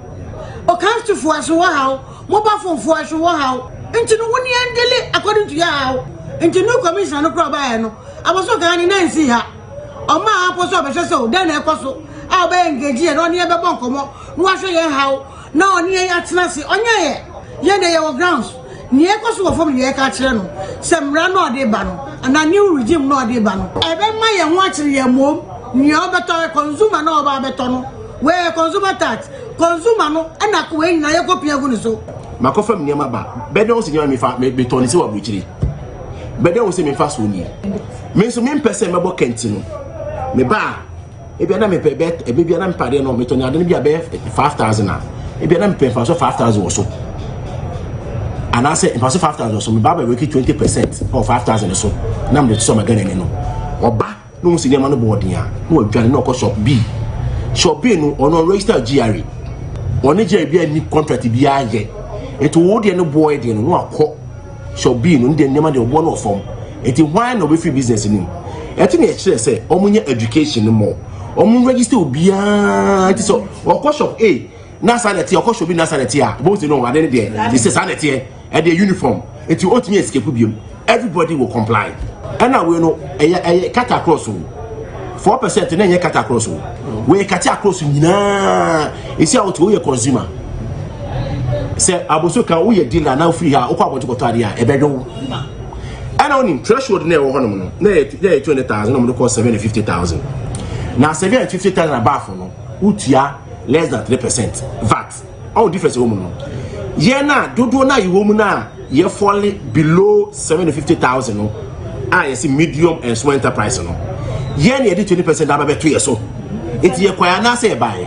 o kan to for eso wa hawo mobile phone for eso wa hawo enti no woni andele according to ya hawo enti no commission no pro ba no aboso kan ni nansi ha o ma apo so be so den e koso a ba engage e no ni e be bon komo no wa so ye hawo na oni ye atena se onye ye de ye grounds ni e koso wo fom ye ka kire no semra no de ba no na new regime no de ba no e be ma ye ho akire ye mom ni o beto consumer no ba beto no we consumer tax consumer no na ko we na ye kopia gu ni so makofam niam ba bede o se nyama me fa me toni se wa buchiri bede o se me fa so ni me so me mpese me bo kenti no me ba e bia na me pe bet e bia na me pade no me toni ade bia be 5000 a e bia na me pe fa so 5000 wo so and I say in 5000 so me ba we ki 20% of 5000 so na me so magana ni no oba no se nyama no bo odin a no adwane no ko shop B no ono register GRE oni je bia ni contract bia aye eto wo de no boy de no akọ shop B no de nyama de obo no form eti why no be free business ni eti na e kire say omunye education no more omun register obia eti so okọ shop A na sanity okọ shop B na sanity a both no ade de this is sanity e de uniform eti otimi escape biom everybody will comply and now we know e cut across 4% na nye cut across we cut across nyina esi out we consumer say aboso kan we dealer na free ha okwa aboto koto ade a ebedo and on threshold na e wo hono no na 200,000 no mo ko 750,000 na 750,000 above no utia less than 3% VAT all difference wo no ye na dodo na yi wo mu na ye fall below 750,000 no yes medium and small enterprise no ye na 20% aba beto ye so eti ye kwaya na say buy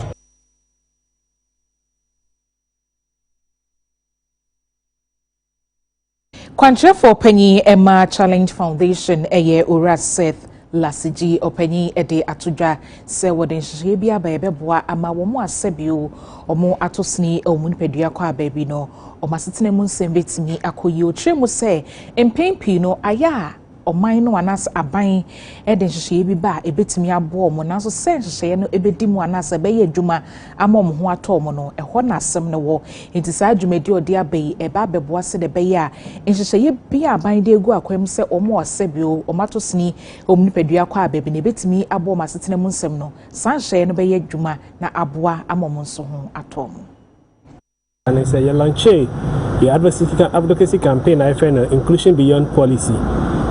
Kwantre for Penny Emma Challenge Foundation eye ora Seth Lasiji openyi ede atudwa se woden hye bia ba yebeboa ama wo mu asebio omo atosni omu nipedua kwa baabi no omasetene mu nsem betimi akoyi otremu se empempi no aya oman no anas aban ede hye bi ba ebetimi abo omo nanso se hye no ebedimu anas beye adwuma ama omo ho ato omo no eho na asem no wo enti sa adwumadi odi abai eba beboa se de beye a hye bia aban de egu akwam se omo asebio omatosni omu nipedua kwa baabi ne betimi abo omasetene mu nsem no san hye no beye adwuma na aboa ama omo nso ho ato omo. And it's a launch the advocacy campaign I find inclusion beyond policy.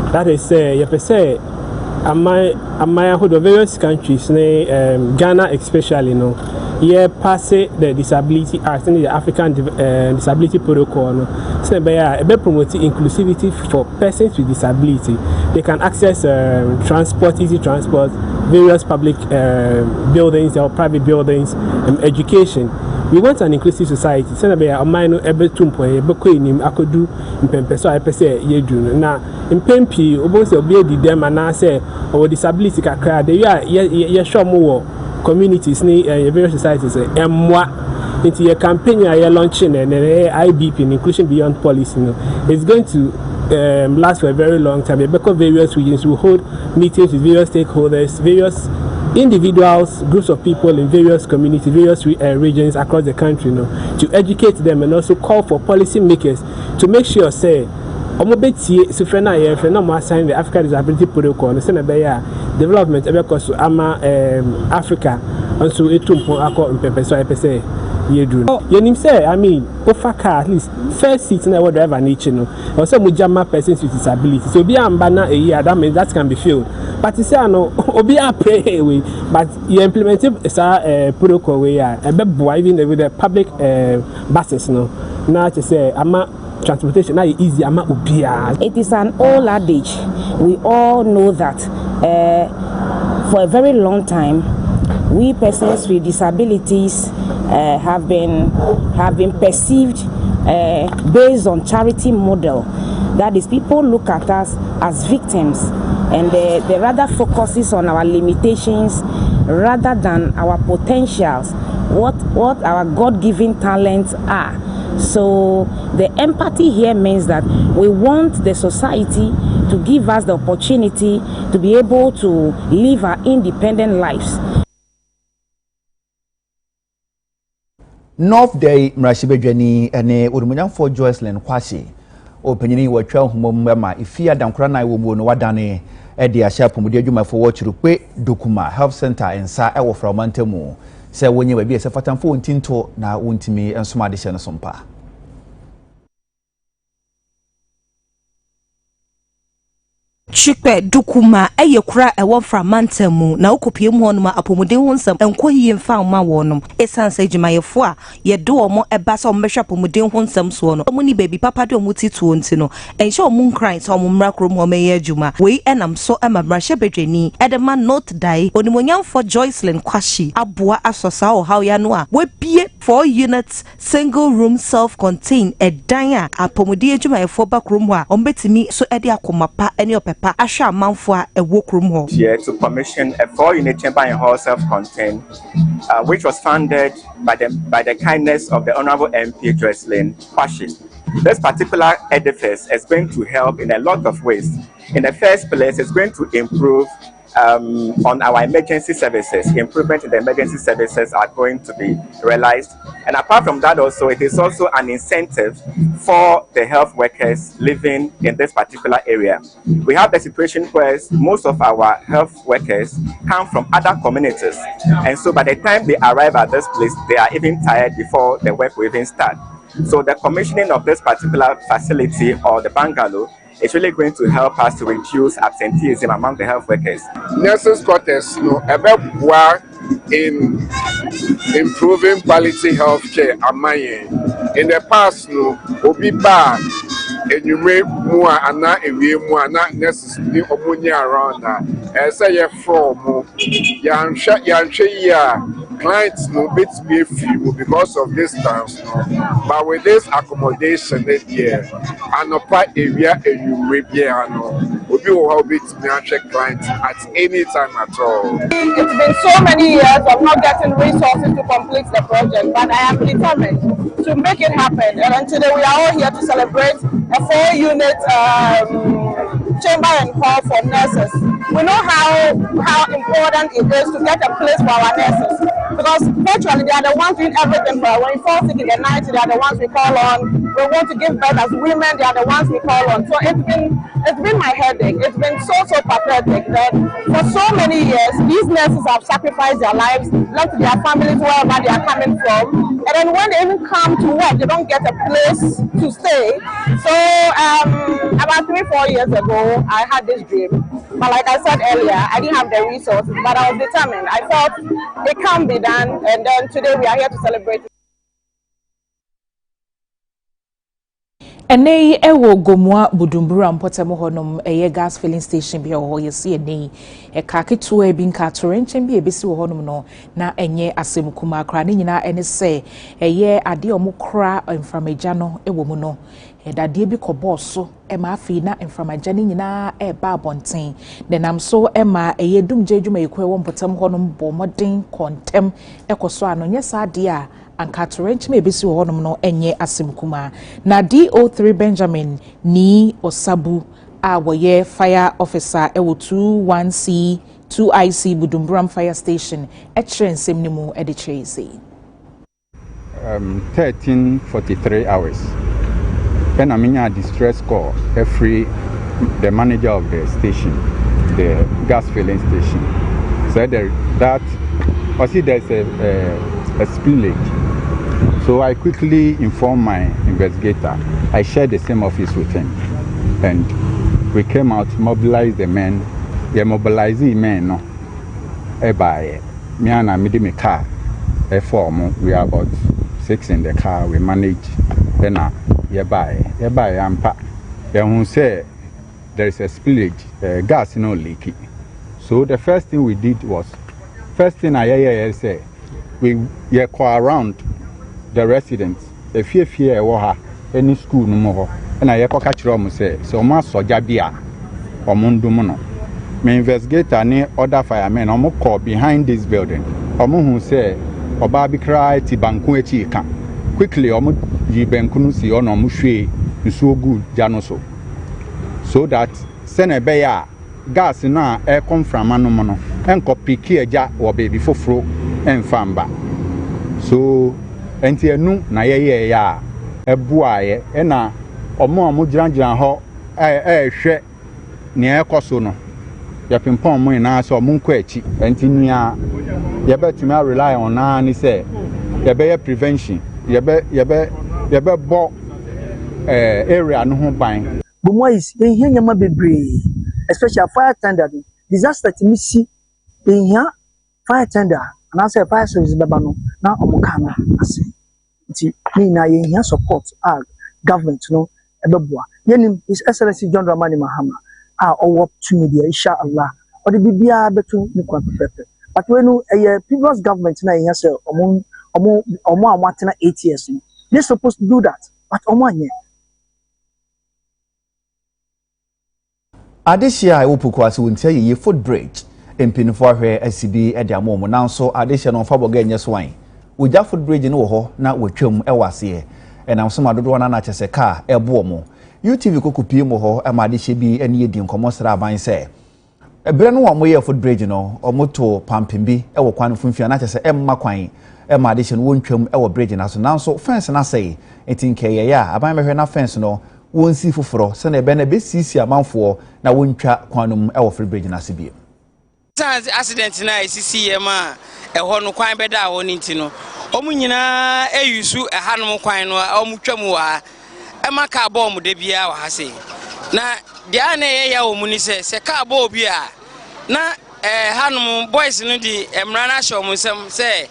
That is you say am I hold of various countries Ghana especially no here pass the disability act and the African disability protocol no so be promote inclusivity for persons with disability. They can access transport, easy transport, various public buildings or private buildings, education. we want an inclusive society. Send a minor ebe tumpo ebe ko enim akodu mpempeso a pese ye du na mpempi obonse obi edi dem na say or disability kakra de ye show mo communities ni various societies emwa into your campaign you're launching and IBP inclusion beyond policy it's going to last for a very long time because various regions will hold meetings with various stakeholders, various individuals, groups of people in various communities, various regions across the country, to educate them and also call for policy makers to make sure say omobeti sufrena ye frena mo assign the Africa Disability Protocol no say na be ya development ebe koso ama Africa also etumpo akọ mpempeso epese yedu no yenim say I mean offer car at least first seat na what driver na ichi no also mo jama persons with disability so be amba na that means that can be filled but you say no obi a pray we but you implement protocol we ya ebe boy even with the public buses no na to say ama transportation now easy ama ubia. It is an old adage. We all know that for a very long time we persons with disabilities have been perceived based on charity model. That is, people look at us as victims and they rather focuses on our limitations rather than our potentials, what our God-given talents are. So the empathy here means that we want the society to give us the opportunity to be able to live our independent lives. North Day Mrashibejani ene urumunyam for Joycelyn Kwasi openyini watwa humom ma ifia dankora na wo no wadane e de ahya pomudi adwuma for watchirukwe dokuma health center ensa e wo fromantemu se wonye ba bi e se fatamfo ntinto na wontimi ensoma de hye no sompa. Chikpe dukuma eye kura ewo framantemu na okopie mu honoma apomuden honsam enko hie mfa ma wonom esanse adwumayefo a ye do omo eba so ombehwa apomuden honsam so no omo ni baby papa de omo tituo nti no enhye omo nkran so omo mrakrom ho meye adwuma wei enam so emamrahye bedwani edema not die onimonyamfo Joycelyn Kwashi aboa asosa o haw ya no a wabie 4 units single room self-contained edan a apomuden adwumayefo bakrom ho a ombetimi so ede akomapa ene opepa asha manfo a ewo krom ho. Here to commission a 4-unit chamber and hall self-contained which was funded by the kindness of the Honorable MP Joycelyn Kwashi. This particular edifice is going to help in a lot of ways. In the first place, it's going to improve on our emergency services. Improvement in the emergency services are going to be realized. And apart from that also, it is also an incentive for the health workers living in this particular area. We have the situation where most of our health workers come from other communities. And so by the time they arrive at this place, they are even tired before the work will even start. So the commissioning of this particular facility or the bungalow is really going to help us to reduce absenteeism among the health workers. Nurses' quarters, in improving quality health care. In the past, obi ba enyume mua ana ewie mua na nurses ni omunya around na say ye from yanhwe ya clients no bit be few because of distance but with this accommodation here anopa area enyume bia no obi wo how bit me check clients at any time at all. It's been so many years of not getting resources to complete the project, but I am determined to make it happen. And today we are all here to celebrate a 4-unit chamber and hall for nurses. We know how important it is to get a place for our nurses, because virtually they are the ones doing everything for us. When we fall sick in the night, they are the ones we call on. We want to give birth as women, they are the ones we call on. So it's been my headache. It's been so pathetic that for so many years these nurses have sacrificed their lives, left their families wherever they are coming from, and then when they even come to work, they don't get a place to stay. So about 3-4 years ago, I had this dream. But like I said earlier, I didn't have the resources, but I was determined. I thought it can be done, and then today we are here to celebrate. Ene ewo gomwa budumbura mpotemo honom eye gas filling station bi ho yesi ene e kaketu e bi nka torenchen bi ebesi wo honom no na enye asemkuma akra ne nyina ene se eye ade omukra mframaja no ewo mu no edade bi koboso e ma afi na mframaja ne nyina e ba abonten de nam so e ma eye dumje adwuma ekwe wo mpotemo honom bo modern kontem ekoso ano nyesa ade a ankatorenchi me besi wo honom no enye asemkuma na DO3 Benjamin ni Osabu a woye fire officer ewo 21C 2IC Budumburam fire station etren semnimu edichezi 13:43 hours when I distress call every the manager of the station, the gas filling station, said that there's a spillage. So I quickly informed my investigator. I shared the same office with him. And we came out, mobilized the men. We mobilized the men. No. By me and I made my car. We are about 6 in the car. We manage. Then by ampa. Then say there is a spillage, gas no leaking. So the first thing we did was, I say, we call around the residents. If you fear any school no more, and I catch them say, so much soja bia or mundumono. My investigator near other firemen or call behind this building. Who say, or baby cry tibanku chika. Quickly, ye benkunusi on mushe, so good janoso. So that Senebeya gas na air come from Manomono and copy kia or baby for fro and famba. So enti enu na ye ya ebuaye e na omo giran ho hwe ne ekoso no ya pimpon mo na so omo nko achi enti nua ye betumi rely on na ni say ye be prevention ye be bo area no ho ban bomo is ehia nyama bebre especially fire tender disaster timisi ehia fire tender and I say fire service beba no na omukana ase nti ni na ye hia support government no ebeboa yenim His Excellency John Dramani Mahama owo to media inshallah or the bibia betu ni kwa perfect but when previous government na hia say omo amwatena 8 years they supposed to do that but omo anye Adeshia ewopuku ase wontia ye footbridge empinfo ahwe asibi e dia momo nanso adehia no fa boga enye swan oja footbridge no wo ho na wotwam e wase e nam so madodo na na chese car e bo mo UTV kokopie mo ho e ma adehia bi ene yedi nkomo sra ban se ebere no wo mo ye footbridge no omoto pampimbi e wo kwan funfia na chese e mma kwan e ma adehia no wontwam e wo bridge na so nanso fence na sei etinke ye ya aban mehwe na fence no wonsi foforo se na ebe na be sisi amanfo na wontwa kwanum e wo footbridge na sibie accident na isisi ma eho no kwan beda ho nti no omu nyina eyusu ehanom kwan no omu twam wa e maka ba omu de bia wa hase na dia na ye ya omu ni se ka ba obi a na hanom boys no di emra na hye omu nsem se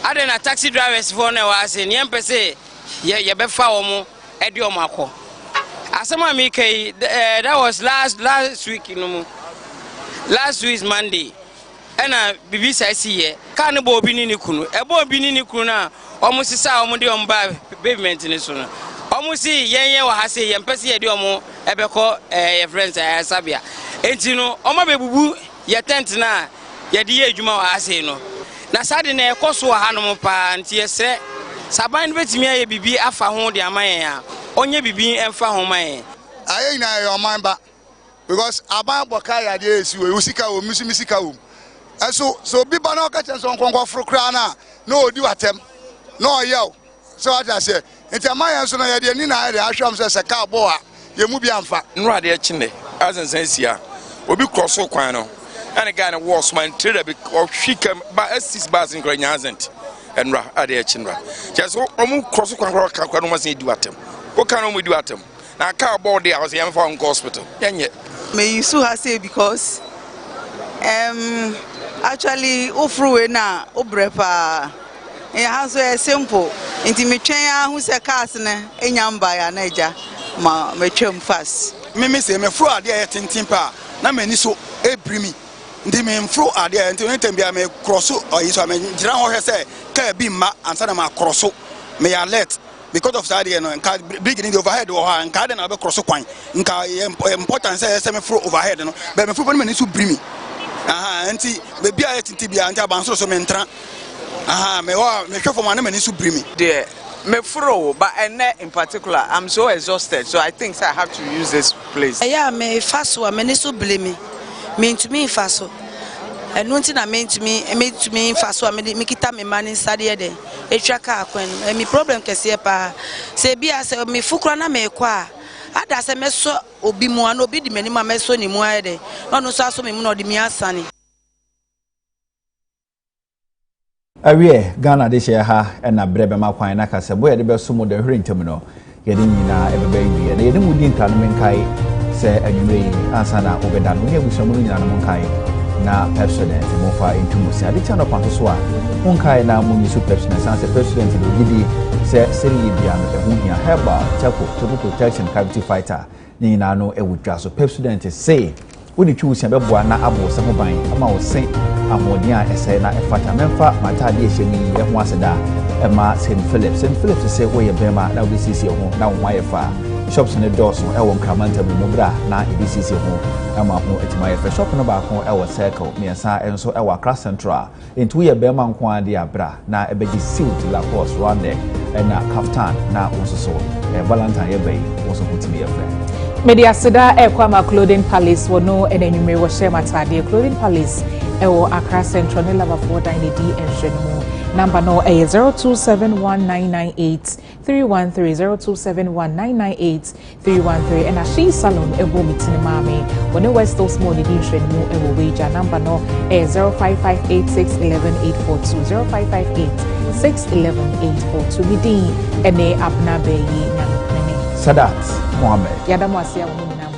ade na taxi drivers for na wa hase ne empese ye be fa omu e di omu akọ asema mi kai that was last week no last week Monday ena bibi sai siye ka ne bo obi ni kunu e bo obi ni kunu na omo sisa omo de omo ba pavement ni so no omo si yenye wa hase ye mpese ye de omo ebeko ye friends sabia enti no omo bebubu ye tent na ye de ye adwuma wa hase no na sade na ekoso ha no pa nti yesre saban betimi aye bibi afa ho de amayen a onye bibi emfa ho mayen aye na yo man ba because aban boka ya de esi we usika wo misika wo so biba na ka chenso nkonko fro kra na odi watem no yeo so ata se ntamayan so na ya de ni na ya de ahwam se ka bo a ye mu bi amfa nra de chine azensan sia obi cross kwan no and guy na was man trader be hwika ba assist bas nkra nyazent enra ade chinra just omu cross kwan no ma se di watem o kan no mu di watem na ka bo de a was yam for hospital yenye may you so say because actually ofruwe na obrepa e ha so simple inti me twen a hu se cars ne enyamba ya na eja ma twam fast me say me fro ade ya tintin pa na mani so ebrimi ndi me mfro ade ya nti ntem bia me cross oyi so me gira ho hwe say ka bi ma ansa na ma cross me alert because of that no nka beginning the overhead wo ha nka de na be cross kwan nka important say me fro overhead no be me fro bo mani so brimi nti be bia ya tintin bia nti abanso so me ntra me hwe na mani so brimi there me fro but in particular I'm so exhausted so I think I have to use this place yeah me faso me so blame me to me faso and one thing I mean to me faso me kita me man inside there e twaka akwan me problem kese pa se bia se me fukura na me kwa ada se me so obi mu an obi di mani ma me so ni mu ayede no so aso me mu no di mi asane awie Ghana de share ha na brebe makwan na kase boye de beso mo de hwere ntem no ye de nyina ebebe wie na ye de mudi ntano menkai se anwumre ansa na obeda no ye busamu nyina no menkai na president mo fa intumusi ade chano panto so a menkai na munyi su president sanse president do gidi se seri bia no ehunhia heba chako to protection cavity fighter nyina no ewudwa so president say woni twusi abeboa na abo se ho ban ama wo sen amodi a ese na efata memfa matade ehemi eho aseda ema St Phillips say wo ye bema na BCC ho na wo ayefa shops ne doors no ewo nkramanta mu bra na BCC ho ama ho etima ayefa shop no ba ko ewo circle miensa enso ewo Accra Central entu ye bema nko ade abra na ebeji suit la course running na kaftan na onsoso Valentine ye bay onso hutimi yefa Media Seda Ekwama Clothing Palace wono enenwume wo share matade Clothing Palace ewo Accra Central ne lava 4 dine D enhwenu number no 0271998313 0271998313 and She Salon ebo mitini mame wone West Coast Mall di enhwenu ewo wager number no 0558611842 0558611842 bidi ene abna beyi nyano Sadat Mohammed Yadamu asia wumina